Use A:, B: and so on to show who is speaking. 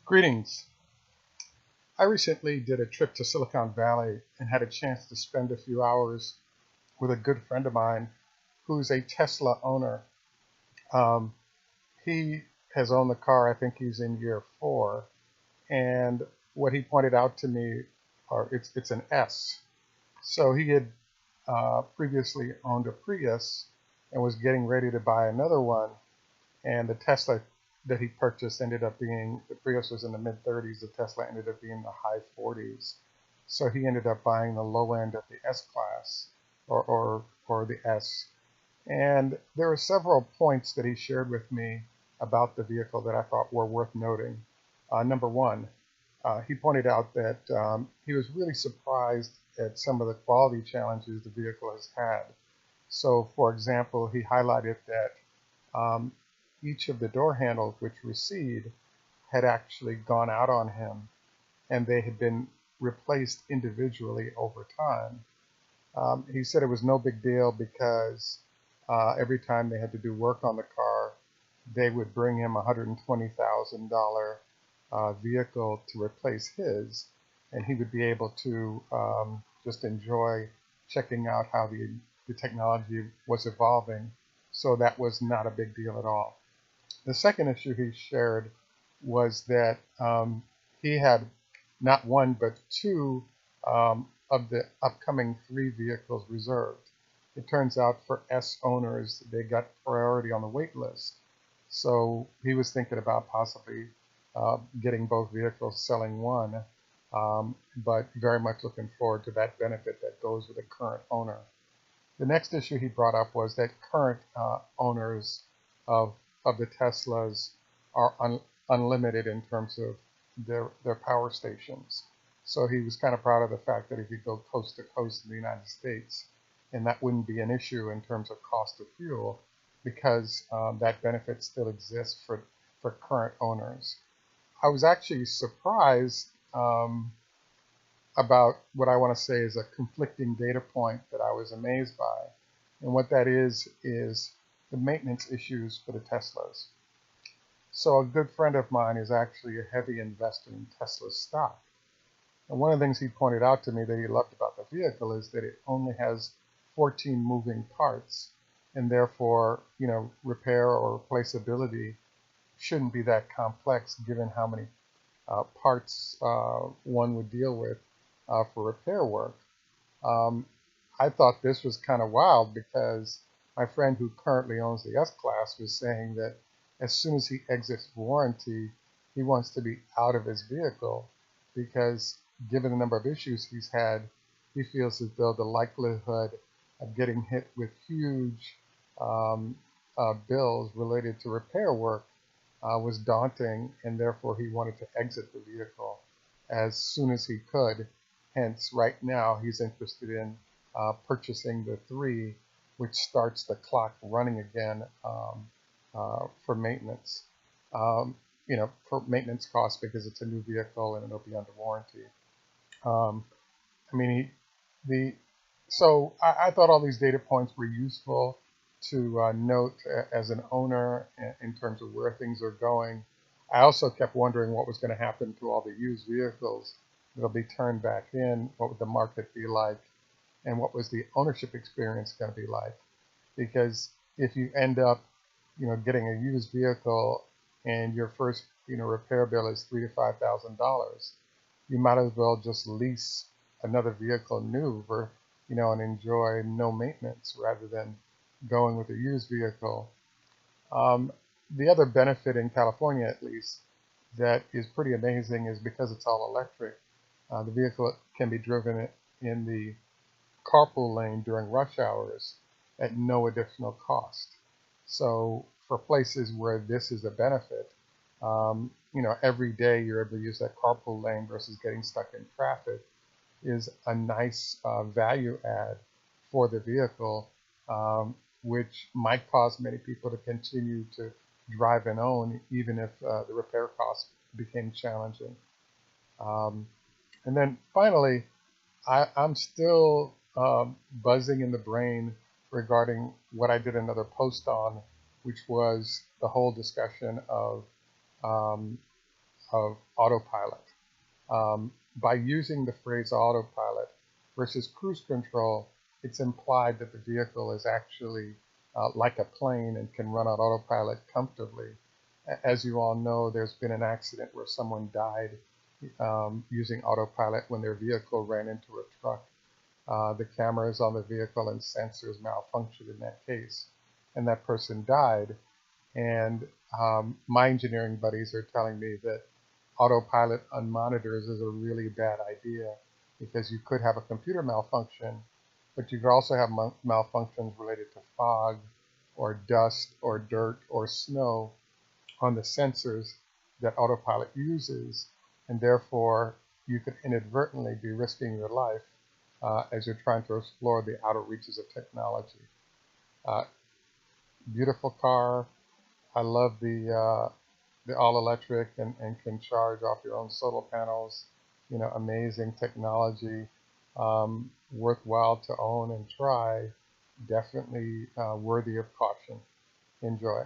A: Greetings. I recently did a trip to Silicon Valley and had a chance to spend a few hours with a good friend of mine who's a Tesla owner. Um, he has owned the car, I think he's in year 4, and what he pointed out to me, or it's an S. So he had previously owned a Prius and was getting ready to buy another one, and the Tesla that he purchased ended up being, the Prius was in the mid 30s, the Tesla ended up being the high 40s. So he ended up buying the low end of the S class, or the S. And there were several points that he shared with me about the vehicle that I thought were worth noting. Number one, he pointed out that he was really surprised at some of the quality challenges the vehicle has had. So, for example, he highlighted that um, each of the door handles which recede had actually gone out on him, and they had been replaced individually over time. He said it was no big deal because every time they had to do work on the car, they would bring him a $120,000 vehicle to replace his, and he would be able to just enjoy checking out how the technology was evolving. So that was not a big deal at all. The second issue he shared was that he had not one but two of the upcoming 3 vehicles reserved. It turns out for S owners, they got priority on the wait list. So he was thinking about possibly getting both vehicles, selling one, but very much looking forward to that benefit that goes with a current owner. The next issue he brought up was that current owners of of the Teslas are unlimited in terms of their power stations. So he was kind of proud of the fact that he could go coast to coast in the United States, and that wouldn't be an issue in terms of cost of fuel because that benefit still exists for current owners. I was actually surprised about what I want to say is a conflicting data point that I was amazed by. And what that is the maintenance issues for the Teslas. So a good friend of mine is actually a heavy investor in Tesla stock. And one of the things he pointed out to me that he loved about the vehicle is that it only has 14 moving parts, and therefore, repair or replaceability shouldn't be that complex given how many parts one would deal with for repair work. Um, I thought this was kind of wild because my friend who currently owns the S Class was saying that as soon as he exits warranty, he wants to be out of his vehicle because given the number of issues he's had, he feels as though the likelihood of getting hit with huge um, bills related to repair work was daunting, and therefore he wanted to exit the vehicle as soon as he could. Hence, right now, he's interested in purchasing the 3, which starts the clock running again for maintenance. For maintenance costs because it's a new vehicle and it'll be under warranty. Um, I mean, so I thought all these data points were useful to note as an owner in terms of where things are going. I also kept wondering what was going to happen to all the used vehicles that'll be turned back in. What would the market be like? And what was the ownership experience going to be like? Because if you end up, getting a used vehicle and your first, repair bill is $3,000 to $5,000, you might as well just lease another vehicle new and enjoy no maintenance rather than going with a used vehicle. The other benefit in California, at least, that is pretty amazing is because it's all electric. The vehicle can be driven in the carpool lane during rush hours at no additional cost. So for places where this is a benefit, every day you're able to use that carpool lane versus getting stuck in traffic is a nice value add for the vehicle, which might cause many people to continue to drive and own even if the repair costs became challenging. And then finally, I'm still buzzing in the brain regarding what I did another post on, which was the whole discussion of of autopilot. By using the phrase autopilot versus cruise control, it's implied that the vehicle is actually like a plane and can run on autopilot comfortably. As you all know, there's been an accident where someone died using autopilot when their vehicle ran into a truck. The cameras on the vehicle and sensors malfunctioned in that case, and that person died. And my engineering buddies are telling me that autopilot on monitors is a really bad idea because you could have a computer malfunction, but you could also have malfunctions related to fog or dust or dirt or snow on the sensors that autopilot uses, and therefore you could inadvertently be risking your life as you're trying to explore the outer reaches of technology. Uh, Beautiful car. I love the all electric and can charge off your own solar panels. Amazing technology, worthwhile to own and try. Definitely worthy of caution. Enjoy.